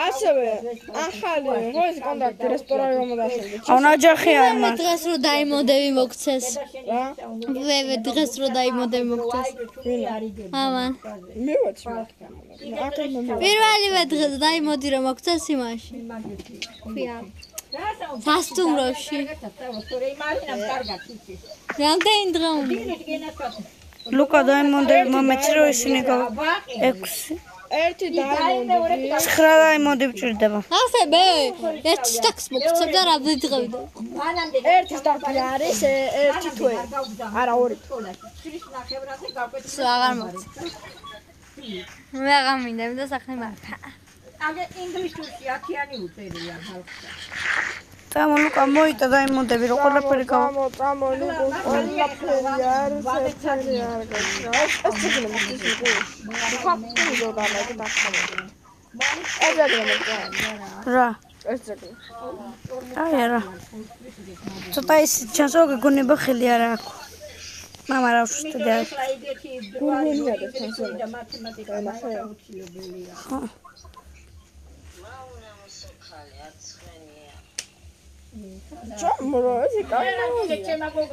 ასევე ახალი როის კონტაქტი რესტორანი რომ დაშენდა. აუნაჯახია იმას. დღეს რო დაიმოდები მოგცეს. რა? ვევე დღეს რო დაიმოდები მოგცეს. ამან. მე ვაცი მართლა. აქ მომი. პირველივე დღეს დაიმოდი რომ მოგცეს იმაში. ქვია. სასტუმროში. რამდენი დღე უნდა? ლუკა დაიმონდები მომეცი რომ ისინი 6 ერთი დაიმონდი. 9 დაიმონდი ვჭირდება. ასევე ერთ სტაქს მოგცემ და რამდენი დღე ვიდა. ერთი სტარტი არის ერთი თვე. არა ორი. სულ აღარ მოგცემ. მე აღარ მინდა და სახნე მართა. აგე ინგლისურში 10-იანი უწერია ხალხს. წამო ლუკა მოიტა დაიმონდები რომ ყველაფერი გავა. წამო ლუკა ყველაფერი არის ერთიანი არ გაჩა. ეს ციგნი მისული. ხა ხო დამაგი დახმარება. ეს აგრე რა. ეს ციგნი. აი არა. ცოტა ის ჩანს რომ გგონება ხელი არ აქვს. მამა რა უშტია. გურგენია და თანხმობა. და მათემატიკა აუცილებელია. ხო. ჩამორო ეს კაი.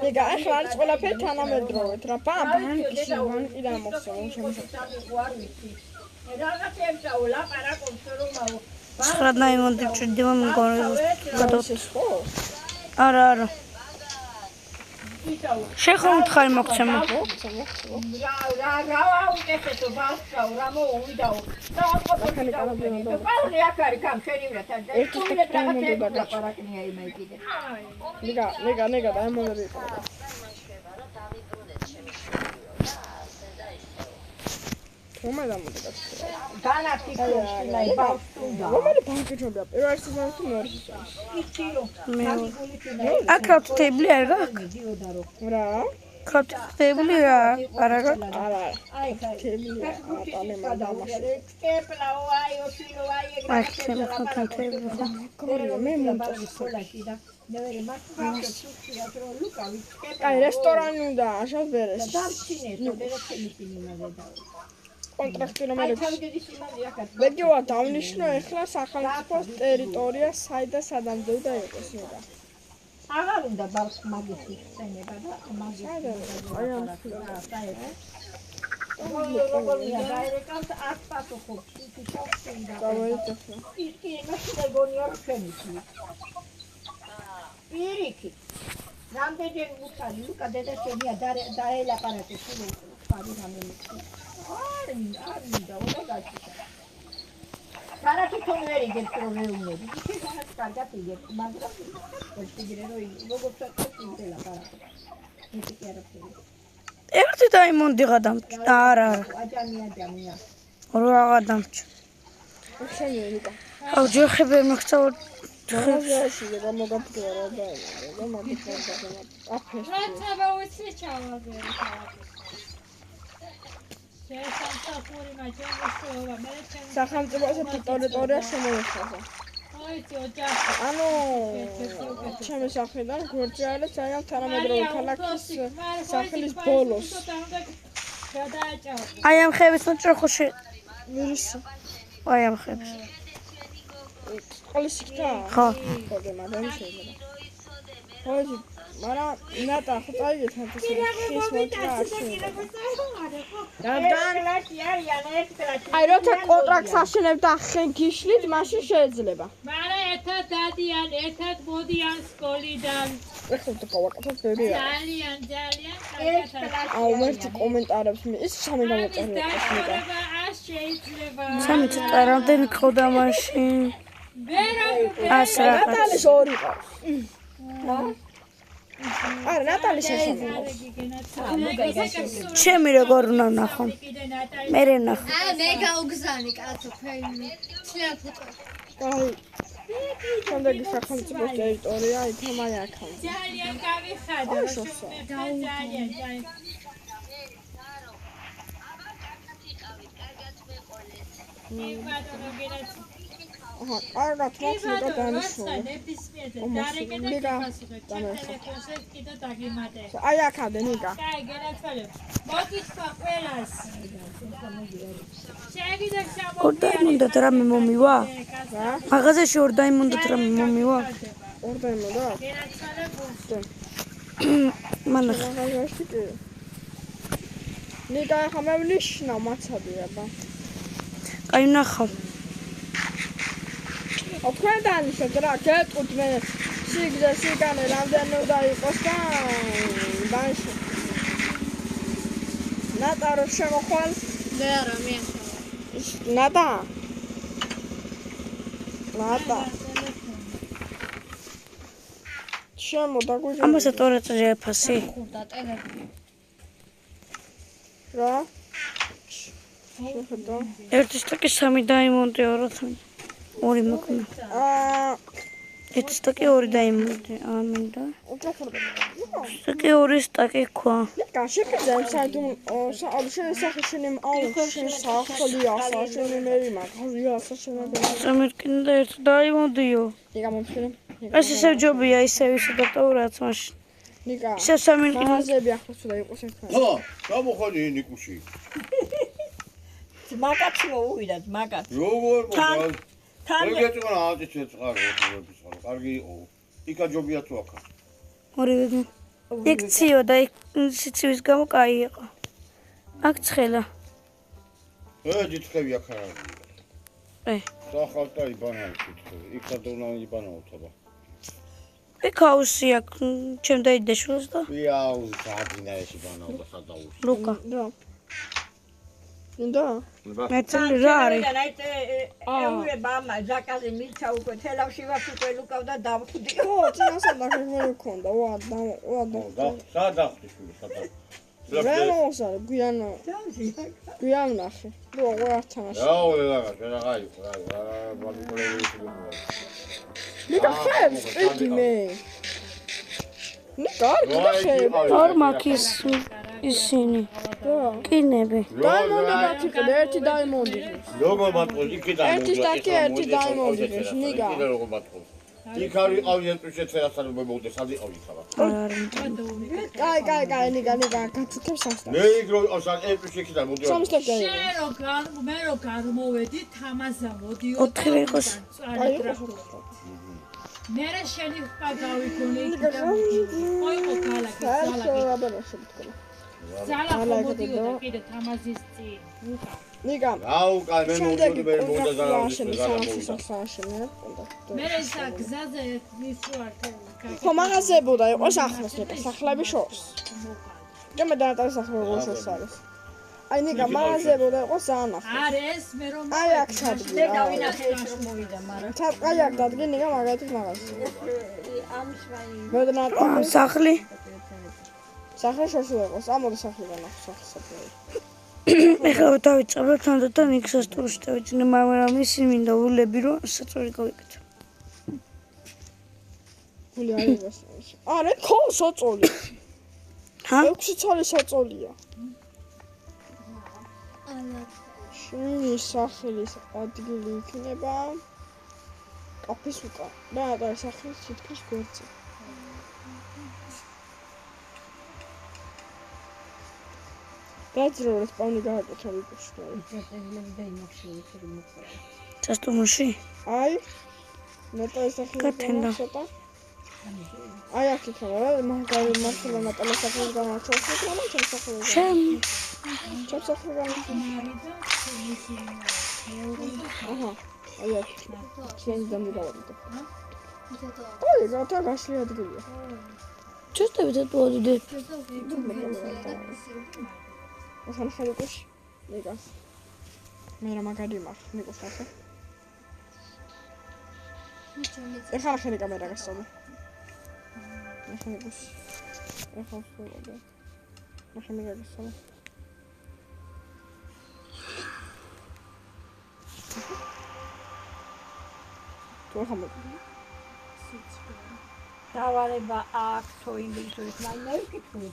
იგა ახლა არის ყველაფერი თანამედროვეთ რა. ბანკში ვანკიდან მოხსოვენ შემოსა. რაღაცებს ვლაპარაკობ რომაო. 9 დაიმონდი ვჭირდება მგონი. გადავწეს ხო? არა არა. შეხომ თხარი მოგცემო. რა უკეთესო ბავშვო რა მოუვიდაო. და ყოფილი და პალრი აკარი კამ შენივრა თან და ისკულე რაღაცა ლაპარაკნია იმაი კიდე. ნეგა დაიმონდები. რომელი დამონდა? განათი კოშკი ბავშვუნდა. რომელი ბანკი ჯობია? პირველ სეზონში თუ მეორე სეზონში? იციო. აქ აქტები არ გაქვს? რა? აქტები რა? არა გაქვს? არა. აი მე მომწონს. ნევერი მართლა სუქია რო ლუკა ვიცკება. აი რესტორანი უნდა აშავ ბერეს. დამჩინე თორე თემიტინი მაგედა. კონტრაქტი აი რომელიც თავგედი სიმაღლე აქაც. ბედიოა დავნიშნო ეხლა სახელმწიფოს ტერიტორია საიდან სადამდე იყოს ნუ. აღარ უნდა ბავშვს მაგისი ხსენება და მაგისი. აი ამ როგორია დაირეკავთ აქ პასუხობს ის შეხსენდა. დავაიტეხა. ის მასიდა გონია რჩენიცი. პირიქი. რამდენჯერ უცხარი ლუკა დედაშენია დაელაპარაკე სულ ხარი გამემიწი. არ და უნდა გაჩიტა. კარაკი თონერი გეტროვეუნები. ის განაც კარგად იგებს, მაგრამ ერთიგრე რო როგორც ვთქვი ლაპარაკე. ისე კი არაფერი. ერთი დაიმონდი გადამჭ. არა. ადამიანი. რა გადამჭ. შენილა. აუ ჯოხები მოგწავალ. მაღაზიაში გამოგაფრთხილე რა და მაგითარ აფეს. რაცა ვიცი ჩავაგერი თავად. შესამსახური მაჩვენებელია მე ჩემს სახელმწიფოზე ტერიტორია შემოეხაზა. აიცი ოჯახი. ანუ ჩემი სახედან გვერდზე არის ძალიან თანამედროვე ქალაქის სახელის ბოლოს. გადააჭაო. აი ამ ხების მოჭროხში. ვირუსი. აი ამ ხებს. ყოლისიქთა? ხო. ხოდე მაგრამ შეიძლება. ხოდი, მაგრამ ნატა ხო წაიგეთ ამ ეს მოჭრა აი როცა კონტრაქტს აშენებ და ხენ გიშლით, მაშინ შეიძლება. მაგრამ ერთად დადიან, ერთად მოდიან სკოლიდან. ეხლა თუ გავაკეთებ ბევრია. ძალიან კარგად. აუ მერტი კომენტარებს მე ის სამი გამოწერია და არ შეიძლება. სამი ცოტა რამდენი ხოდა მაშინ? ვერა ნატალის ორი ყავს. არა ნატალის ესაა. ჩემი როგორ უნდა ნახო? მე ნახო. მე გაუგზავნე კაცო ფეიმი. ცლიან ფოტო. აი შემდეგი სახელმწიფოს ტერიტორია იქა მაი აქა. ძალიან გავიხადა. ძალიან. აჰა, კარგად მოხდა დანიშნული. აი აქამდე ნიკა. კაი, გენაცვალებ. მოგიხსნა ყველას. შეგიძლია შემოვიდეთ. ორ დაიმონდათ რამე მომივა? რა? მაღაზიაში ორ დაიმონდათ რამე მომივა? ორ დაიმონდა? გენაცვალებ. მანახ. მაღაზიაში კი. ნიკა ახლა მე ვნიშნა მაცადი აბა. კაი ნახავ. თქვენ დანიშნეთ რა, გეტყვით მე სიგზე სიგანე რამდენი უნდა იყოს და დანიშნეთ. ნატა რო შემოხვალ? მე არა მე. ნატა. ნატა. შემოდაგუჟე. ამასაც 2 წელი აფასი. ხურდა ტელეფონი. რა? შეხედა. ერთი სტაკი 3 დაიმონდი 2 ორი მოკნა. ერთი სტაკი 2 დაიმონდი. ამინდა. სტაკი 2 სტაკი ქვა. გაშეკიდა საერთოდ საერთოდ სახშენი აუშენ სახელი ასაშენი მე მაგაზია ასაშენი. სამერკინი და ერთი დაიმონდიო. ნიკა მომხდე. ეს ისე ჯობია ისე ისე დატოვრაც მაშინ. ნიკა. ისე სამერკინი. მაღაზიები ახლოს უნდა იყოს ერთმანეთს. ხო, გამოხდი ნიკუში. მაგაც მოუვიდათ, მაგაც. როგორ მოხდა? თან ეგეთმა აჭეჭე წყარო, კარგი იყო. იქა ჯობია თუ აქა. ორივე. იქ ციო და იქ სიცივის გამო კაი იყო. აქ ცხელა. დიდხევი აქ არა. სახალტა იბანაო დიდხევი. იქა დონა იბანაო თაბა. იქ აუსი აქ ჩემ დაიდეშულს და იაუ, სადინაეში ბანაო და სადაუს. ლუკა. რა. ინდა? მეცელი რა არის? ეურე მამა ზაკაზე მიცა უკვე თელავში ვარ უკვე ლუკავდა დავხვდი. ო, წინასა დაგეგმილი მქონდა. ვა. სადახტი შული, სადახტი. რა მოსა, გვიან ნახე. რო აღარჩანაში. რაო ლაგა, რაღაცა იყო, რა ბალიკოლები იყო. ნიკა ხებს, იგი მე. ნიკა, ხებს. ორ მაქის ისინი. კინები. დაიმონდი დაწიყდა, ერთი დაიმონდი. როგორ მატყოს იქიდან? ერთი სტაკი, ერთი დაიმონდი, ნიკა. იქიდან როგორ მატყოს? იქ არის ყავი ერთუჩე ცერასთან მოგდე სად იყავი ხარა კაი ნიკა გაწუთებს სასტა მე იქ რო ასან ერთუჩე იქიდან მოდიო მე რო გამოვედი თამაზა მოდიო 4 იყოს მე რა შენი ხა გავიგონე იქიდან ოი ყალაკი ზალა მოდიო და კიდე თამაზის წინ ნიკა აუ კაი მე მოვიდი მე მოდა მე ისა გზაზე მისვარ ხო მაღაზებოდა იყოს ახლოს ნიკა სახლები შორს გემე დაატარეს სახლები შორს არის აი ნიკა მაღაზებოდა იყოს ძალიან ახლოს არის მე რომ აი აქ ჩადგი მე გავინახე ეს რომ მოვიდა მაგრამ აი აქ დადგე ნიკა მაგათი მაღაზი ამის ვაი მე დაატარეს სახლი სახლი შორს იყოს ამოდი სახლიდან ახლა სახლი ეხლა დავიწყებთ თანდათან იქ სასტუმროში დავიწყნე მაგრამ ისინი მინდა ულები რომ საწოლი გავიკეთო გული არის არა ხო საწოლი ჰა 6 წელი საწოლია შენი სახლის ადგილი იქნება კაფის უკან და სახლის თითქმის გვერდზე გაძრო რომ პაუნი გააკეთა ვიკუშტო სასტუმროში აი ნეტა სახლის გათენდა აი აქ იქნება მაგარი მართლა ნატალა სახლის გამარჩევს მაგრამ ჩემ სახლის ჩემ სახლის აჰა აი აქ ჩვენ დამიდავდით აი გათა გასლი ადგილია ჩუსტებით ატუადიდე ახლა ხალხი ნიკას მე რა მაგარი მარ ნიკოს ახლა ეხლა ხელი კამერა გასწავლე ახლა ნიკოს ახლა სწავლე ახლა მე გასწავლე თუ ახლა დავალება აქვს თუ ინგლისურით მაინც ვიკითხულობ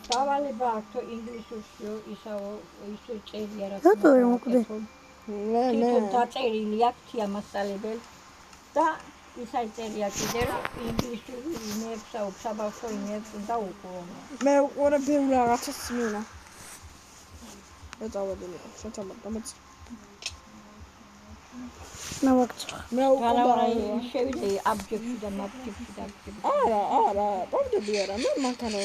დავალება აქვს თუ ინგლისურში ისაო ისე წერია რა რატო ვერ მოკვდე მე დაწერილი აქვს თიამასწალებელ და ისაი წერია კიდე რომ ინგლისური იმებს აუ საბავშვო იმებს და უყურო მე უყურე ბევრ რაღაცას მინა ეწავედი შეცამარ დამეც ნავაგწრა მე უყურე შევიდე აბჯექში და მაბჯექში და არა პამდები არა მე მანქანა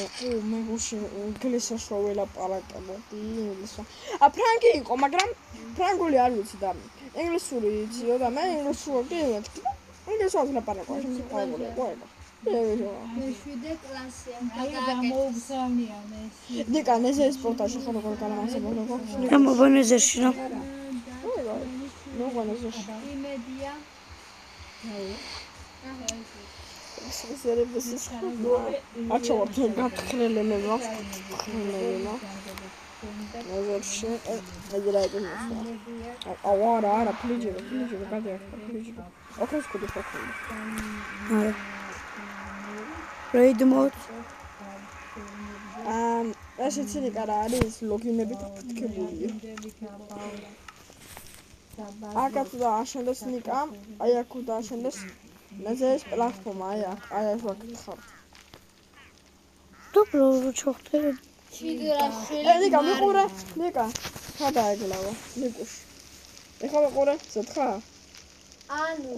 მე გუში ინგლისურს რო ველაპარაკებოდი ინგლისურად ფრანგი იყო მაგრამ ფრანგული არ ვიცი და ინგლისური იციო და მე ინგლისურად კი ინგლისურად ვლაპარაკობ შემდგომ ყოველდღე მეშვიდე კლასია გამოუგზავნიან ეს ნიკა ნეზე სპორტაში ხო როგორ განამასებო გამობონეზერში რა ნუ განაზეში იმედია სერების აჩვენებ გათხრელე მე ვახხრელე ნაზერში აჯერაიტი არა ფლიჯი გადაახტა ფლიჯი ოქროს კუდი ხოქრული არა Raid mode ესეც ნიკა რა არის ლოგინები დაფიქებულია აკაც და აშენდეს ნიკა აი აქ და აშენდეს ნაზერის პლატფორმა აი აქ ვაკითხავ დაბლო ჩოხტე ჩიგრაშვილი ნიკა მიყურე ნიკა გადაეგლავა ნიკუშ ეხლა მიყურე ზოთხა ანუ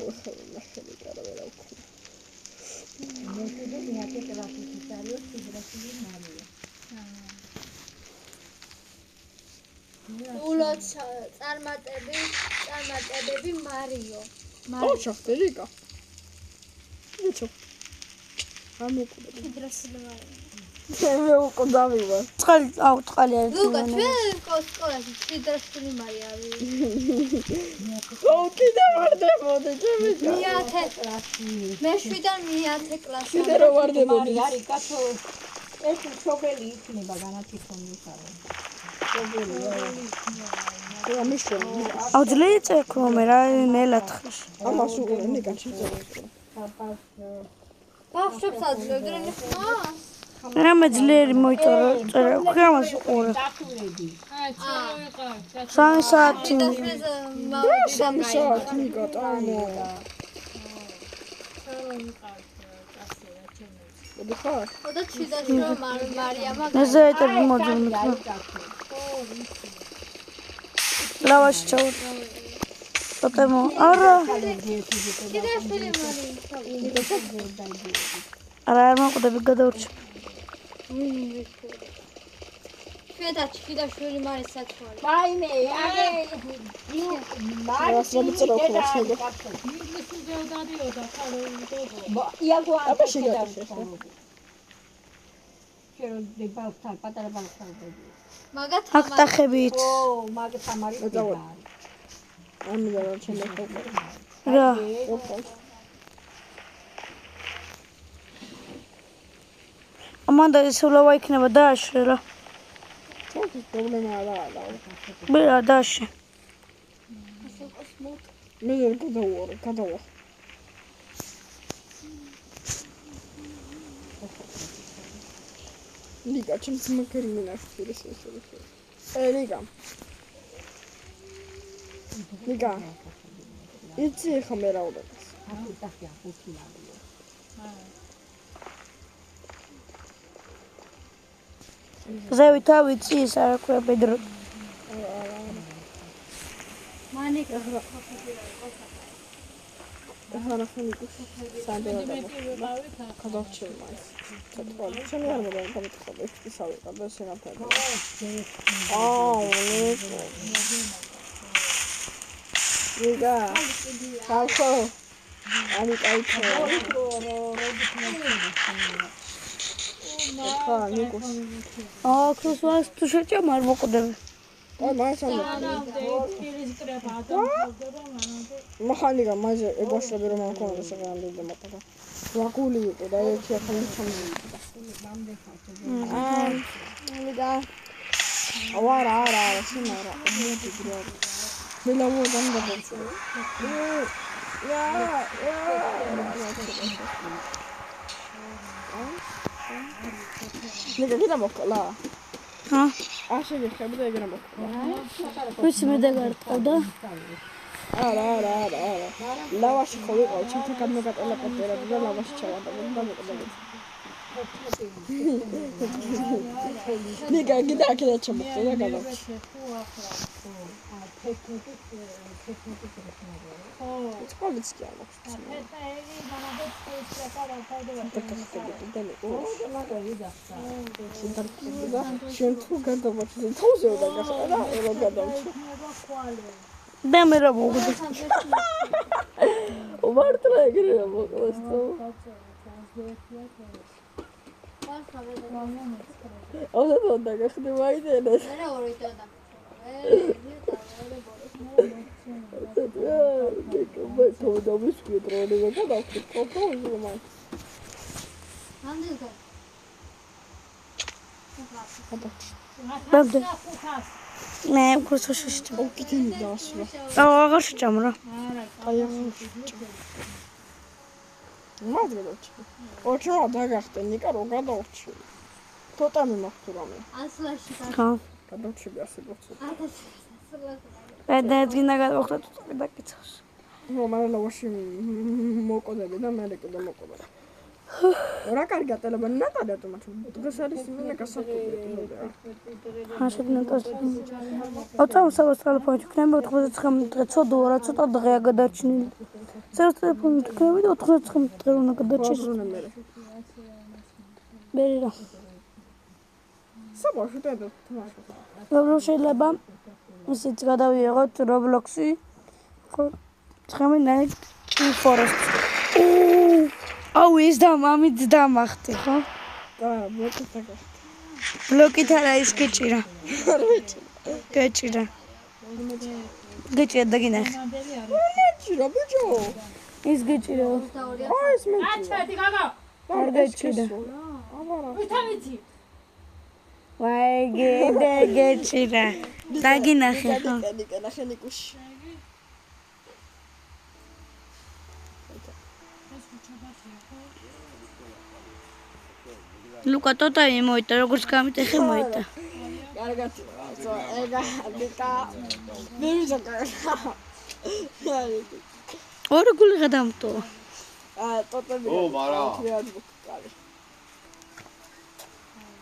ულოც წარმატებები მარიო ოჩახტე ნიკა ნიჩო ამოკვდა ჩიგრაშვილი მარიო მე უკვე დავივა წყალი წყალი არის ლუკა ჩვენ სკოლაში ჩიგრაშვილი მარიო არის კიდე ვარდებოდი ჩემი მეათე მეშვიდან მეათე კლასი კიდე რა ვარდებოდი არის კაცო ეს შობელი იქნება განათლებული აუძლია ეკრომე რა ნელათხშ ამას უყურე ნიკა შეძლებდა ბავშვებს აძლევდნენ ხმა რამე ძლიერი მოიწერა წერა ქვამას უყურე აი 3 საათი. სამი საათი მიგატანო. ხარ? ოდა ჩიდაში რომ მარიამა მეზეეტები მოძვნით. ლავაში ჩავა. ტოტემო. არა. ჩიდაშვილი არა არ მოყვდები გადაურჩა. ჩვენთან ჩიდაშვილი მარის საწყოა მაიმე აგე რას მომწრო ხოლმე შეგო. იაგო აბა შეგატაშე. შენ დებავთან პატარა ბავშვთან. მაგათ აქ ტახებით. ო მაგ თამარი ამიდა რა შემეხება. რა. ამანდა ისულავა იქნება დააშრე რა. თქო პრობლემა არა. ბერა დააშრე. მე ვერ გადავა. ლიგა ჩემს მოკერმინას პირის ეს. ლიგა. იცი ხა მე რა უნდა. ზევი თავი წის არ ქვია პედრო. მანიკა ახლა ნახენიკუს სანდელა გადავჭირ მას. თქო, ჩემი არ მოგა გამიტყობა ის ავიღა და შეგაფერდა. ლიგა. ხალხო. ამი კაიცა. ხა, ნიკოს. ქროსვას თუ შეჭამ არ მოყვდები. აი, მას ამ. მახანიკა მასე ეგოშები რომ ამქონდა შეგანდება მათგან. ვაგული იყო და ერთი ახალი ჩამოვიდა. ლიგა. არა, შინარა. მოდი გრა. მე ლავო დამდაბოჩო. ლიგა გიდა მოკლა. ჰა? აშენი ხები და ეგრე მოკლა. ვიცი მე დაგარტყავდა. არა. ლავაში ხო ვიყავ, ჩემთან გამოგატელეპორტირებდი და ლავაში ჩავადაბოდი და მოყდები. ლიგა გიდა აქედა ჩამოხდა და გადავჭი. წყალიც კი არ მაქვს. შენ თუ გადავაჭრე თავზე და გახდა რა გადავჭი. და მე რა მოგვდი. მარტო ეგრე მოკლეს თუ. ოდო და გახდა ვაიდენეს. რა ორი და მე თვითონ ვისკიტრონი და გავხდი კონტროლი მაინც. ამდენგა ბაბდა. მე ქროსვას შეჭამ. ოკითინი დაასვა. აღარ შეჭამ რა. აი ახლა მაგდროჩი. ოჩო დაგახტე ნიკა რო გადავრჩი. თოტამი მაქვს რამე. ასლაში ხა. გადავრჩები ასე გოცო. პედაძინა გადავხდა თვითონ დაკიცავს. მაგრამ ლავაში მოკოდები და მე კიდე მოკოდა. რა კარგი ატელება ნატალია თუმცა დღეს არის იმენა გასაფრთხილება. ჰაშებნატოს. ოწამსავას ტელეფონი თქვენ 99 დღე ცოდოა რა ცოტა დღეა გადარჩენილი. ზეროს ტელეფონი თქვენ 99 დღე უნდა გადარჩეს. მე რა. საბავშვო და თამაშობ. როგორ შეიძლება ისიც გადავიღოთ Roblox-ი. ხო, ცხამი Night Forest. აუ ის და მამით დამახტი, ხო? და ბლოკით აგა. ბლოკით არა ის გეჭირა. გეჭირა. გეჭირა დაგინახე. ჭირა ბიჭო. ის გეჭირა. აი ეს მე. აჩვეთი გაგა. არ გეჭირა. ვითამიცი. ვაი გეჭირა. დაგინახე ხო? ნახე ნიკუში. ლუკა ტოტა იმოიტა როგორც გამიტეხე მოიტა. კარგად. კაცო, ეგა დიკა ვერ ზოგადია. ორი გული გადამტო. ტოტები. ო, მარა.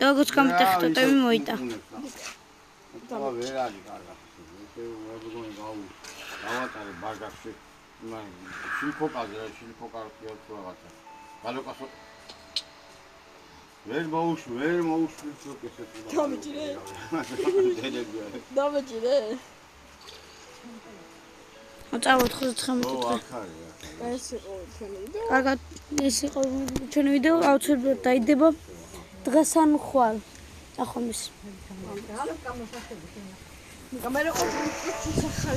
როგორც გამიტეხ ტოტები მოიტა. და ვერ არის კარგა. ესე ვეგონი გავატარე ბაგაჟში. შილფოკაზე, შილფოკარია თუ რაღაცა. გალოკასო ვერ მოუშვი ესეთი. დამიჭირე. დედებია. დამიჭირე. წავედ 99 ო, დღე. აქ არის. ეს იყო ჩვენი ვიდეო. კარგად, ეს იყო ჩვენი ვიდეო, აუცილებლად დაიდება დღეს ან ხვალ. ახლა მის. კამერა ყოველთვის ახალი